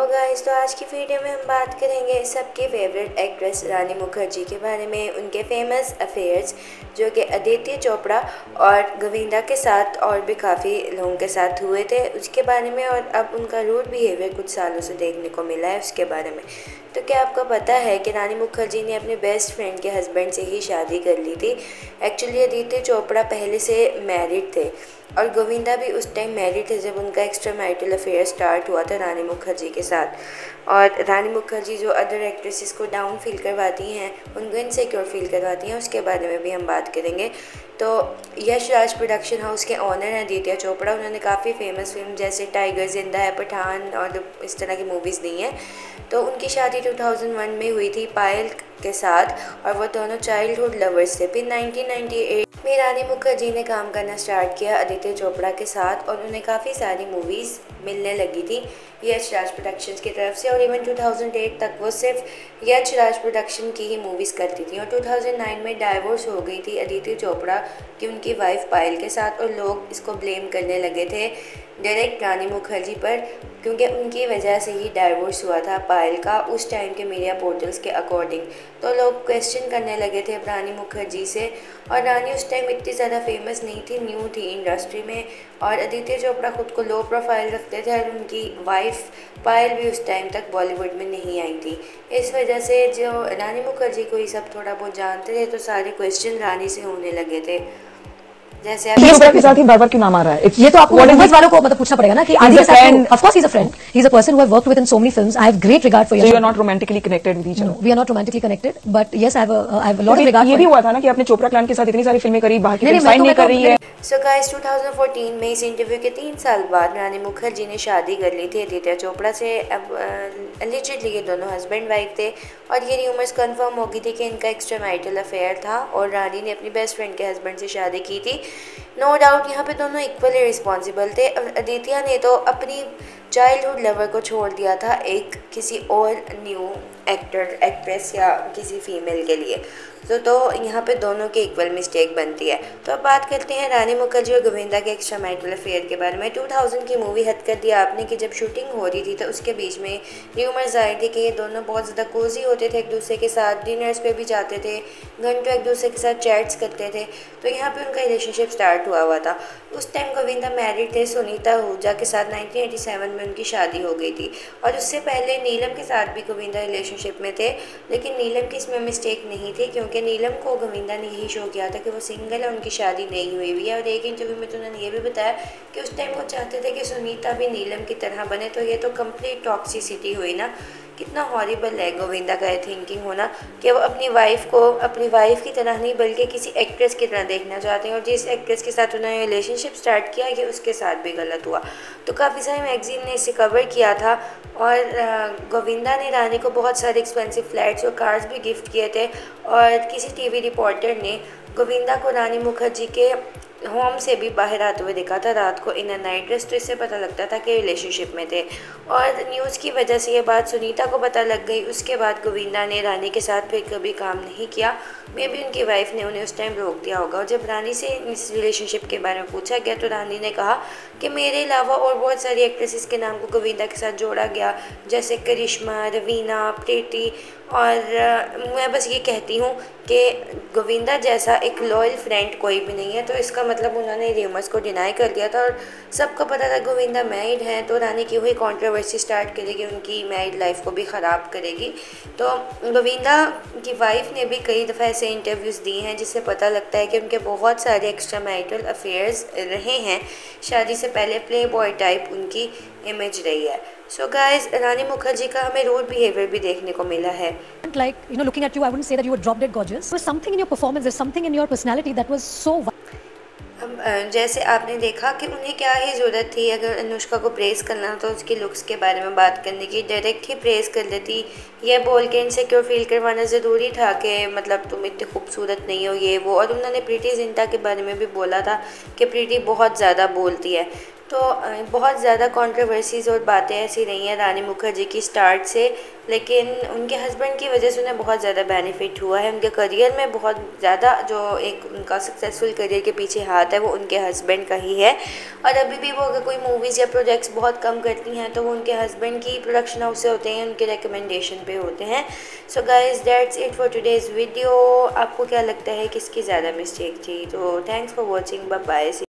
Guys, तो आज की वीडियो में हम बात करेंगे सबके फेवरेट एक्ट्रेस रानी मुखर्जी के बारे में, उनके फेमस अफेयर्स जो कि आदित्य चोपड़ा और गोविंदा के साथ और भी काफ़ी लोगों के साथ हुए थे उसके बारे में, और अब उनका रूड बिहेवियर कुछ सालों से देखने को मिला है उसके बारे में। तो क्या आपको पता है कि रानी मुखर्जी ने अपने बेस्ट फ्रेंड के हस्बैंड से ही शादी कर ली थी। एक्चुअली आदित्य चोपड़ा पहले से मैरिड थे और गोविंदा भी उस टाइम मैरिड थे जब उनका एक्स्ट्रा मैरिटल अफेयर स्टार्ट हुआ था रानी मुखर्जी के साथ। और रानी मुखर्जी जो अदर एक्ट्रेसेस को डाउन फील करवाती हैं, उनको इनसिक्योर फील करवाती हैं, उसके बारे में भी हम बात करेंगे। तो यश राज प्रोडक्शन हाउस के ऑनर हैं आदित्य चोपड़ा। उन्होंने काफ़ी फेमस फिल्म जैसे टाइगर जिंदा है, पठान और इस तरह की मूवीज़ दी हैं। तो उनकी शादी 2001 में हुई थी पायल के साथ और वो दोनों चाइल्डहुड लवर्स थे। फिर 1998 में रानी मुखर्जी ने काम करना स्टार्ट किया आदित्य चोपड़ा के साथ और उन्हें काफ़ी सारी मूवीज़ मिलने लगी थी यश राज प्रोडक्शंस की तरफ से। और इवन 2008 तक वो सिर्फ यश राज प्रोडक्शन की ही मूवीज़ करती थी। और 2009 में डाइवोर्स हो गई थी आदित्य चोपड़ा की उनकी वाइफ पायल के साथ, और लोग इसको ब्लेम करने लगे थे डायरेक्ट रानी मुखर्जी पर, क्योंकि उनकी वजह से ही डाइवोर्स हुआ था पायल का उस टाइम के मीडिया पोर्टल्स के अकॉर्डिंग। तो लोग क्वेश्चन करने लगे थे रानी मुखर्जी से। और रानी उस टाइम इतनी ज़्यादा फेमस नहीं थी, न्यू थी इंडस्ट्री में, और आदित्य चोपड़ा खुद को लो प्रोफाइल रखते थे और उनकी वाइफ पायल भी उस टाइम तक बॉलीवुड में नहीं आई थी। इस वजह से जो रानी मुखर्जी को ये सब थोड़ा बहुत जानते थे तो सारे क्वेश्चन रानी से होने लगे थे। जैसे के साथ ही बार-बार क्यों नाम आ रहा है? ये तो आपको बॉलीवुड वालों को मतलब पूछना पड़ेगा ना कि आदि के साथ, of course he is a friend, he is a person who have worked with in so many films. I have great regard for Yash. You are not romantically connected with each other? We are not romantically connected, but yes I have a lot of regard. ये भी हुआ था ना कि आपने Chopra clan के साथ इतनी सारी फिल्में करी, बाहर की फिल्म साइन नहीं कर रही है। सो गाइस, 2014 में इस इंटरव्यू के 3 साल बाद रानी मुखर्जी ने शादी कर ली थी आदित्य चोपड़ा से। अब एलिजिडली ये दोनों हस्बैंड वाइफ थे और ये र्यूमर्स कंफर्म हो गई थी कि इनका एक्स्ट्रा मैरिटल अफेयर था और रानी ने अपनी बेस्ट फ्रेंड के हस्बैंड से शादी की थी। नो डाउट यहाँ पे दोनों इक्वली रिस्पॉन्सिबल थे। आदित्य ने तो अपनी चाइल्डहुड लवर को छोड़ दिया था एक किसी और न्यू एक्ट्रेस या किसी फीमेल के लिए। तो यहाँ पे दोनों की इक्वल मिस्टेक बनती है। तो अब बात करते हैं रानी मुखर्जी और गोविंदा के एक्स्ट्रा मैरिटल अफेयर के बारे में। 2000 की मूवी हद कर दिया आपने कि जब शूटिंग हो रही थी तो उसके बीच में र्यूमर्स आए थे कि ये दोनों बहुत ज़्यादा कोजी होते थे एक दूसरे के साथ, डिनर्स पे भी जाते थे, घंटों एक दूसरे के साथ चैट्स करते थे। तो यहाँ पे उनका रिलेशनशिप स्टार्ट हुआ था। उस टाइम गोविंदा मैरिड थे सुनीता आहूजा के साथ। 1987 में उनकी शादी हो गई थी और उससे पहले नीलम के साथ भी गोविंदा रिलेशनशिप में थे, लेकिन नीलम की इसमें मिस्टेक नहीं थी क्योंकि नीलम को गोविंदा ने यही शो किया था कि वो सिंगल है, उनकी शादी नहीं हुई हुई है। और एक इंटरव्यू में तो उन्होंने ये भी बताया कि उस टाइम वो चाहते थे कि सुनीता भी नीलम की तरह बने। तो ये तो कंप्लीट टॉक्सिसिटी हुई ना। कितना हॉरिबल है गोविंदा का थिंकिंग होना कि वो अपनी वाइफ को अपनी वाइफ की तरह नहीं बल्कि किसी एक्ट्रेस की तरह देखना चाहते हैं, और जिस एक्ट्रेस के साथ उन्होंने रिलेशनशिप स्टार्ट किया ये उसके साथ भी गलत हुआ। तो काफ़ी सारे मैगजीन ने इसे कवर किया था और गोविंदा ने रानी को बहुत सारे एक्सपेंसिव फ्लैट्स और कार्स भी गिफ्ट किए थे। और किसी टीवी रिपोर्टर ने गोविंदा को रानी मुखर्जी के होम से भी बाहर आते हुए देखा था रात को इन अ नाइट ड्रेस। तो इससे पता लगता था कि रिलेशनशिप में थे और न्यूज़ की वजह से ये बात सुनीता को पता लग गई। उसके बाद गोविंदा ने रानी के साथ फिर कभी काम नहीं किया। मे भी उनकी वाइफ ने उन्हें उस टाइम रोक दिया होगा। और जब रानी से इस रिलेशनशिप के बारे में पूछा गया तो रानी ने कहा कि मेरे अलावा और बहुत सारी एक्ट्रेसेस के नाम को गोविंदा के साथ जोड़ा गया, जैसे करिश्मा, रवीना, प्रीति। और मैं बस ये कहती हूँ कि गोविंदा जैसा एक लॉयल फ्रेंड कोई भी नहीं है। तो इसका मतलब उन्होंने र्यूमर्स को डिनाई कर दिया था और सबको पता था गोविंदा मैरिड हैं, तो रानी की वही कंट्रोवर्सी स्टार्ट करेगी, उनकी मैरिड लाइफ को भी ख़राब करेगी। तो गोविंदा की वाइफ ने भी कई दफ़ा ऐसे इंटरव्यूज़ दिए हैं जिससे पता लगता है कि उनके बहुत सारे एक्स्ट्रा मैरिटल अफेयर्स रहे हैं। शादी से पहले प्ले बॉय टाइप उनकी इमेज रही है। सो गाइस, रानी मुखर्जी का हमें रूड बिहेवियर भी देखने को मिला है। Like, you know, looking at you, I wouldn't say that you were drop dead gorgeous. There was something in your performance, there's something in your personality that was so. जैसे आपने देखा कि उन्हें क्या ही ज़रूरत थी अगर अनुष्का को प्रेज़ करना तो उसकी लुक्स के बारे में बात करने की, डायरेक्ट ही प्रेज़ कर लेती। यह बोल के इनसिक्योर फील करवाना ज़रूरी था कि मतलब तुम इतनी खूबसूरत नहीं हो ये वो। और उन्होंने प्रीति जिंटा के बारे में भी बोला था कि प्रीति बहुत ज़्यादा बोलती है। तो बहुत ज़्यादा कंट्रोवर्सीज़ और बातें ऐसी रही हैं रानी मुखर्जी की स्टार्ट से, लेकिन उनके हस्बैंड की वजह से उन्हें बहुत ज़्यादा बेनिफिट हुआ है। उनके करियर में बहुत ज़्यादा जो एक उनका सक्सेसफुल करियर के पीछे हाथ है वो उनके हस्बैंड का ही है। और अभी भी वो अगर कोई मूवीज़ या प्रोजेक्ट्स बहुत कम करती हैं तो वो उनके हस्बैंड की प्रोडक्शन हाउस से होते हैं, उनके रिकमेंडेशन पे होते हैं। So guys that's it for today's video. आपको क्या लगता है किसकी ज़्यादा मिस्टेक थी? तो thanks for watching, bye bye.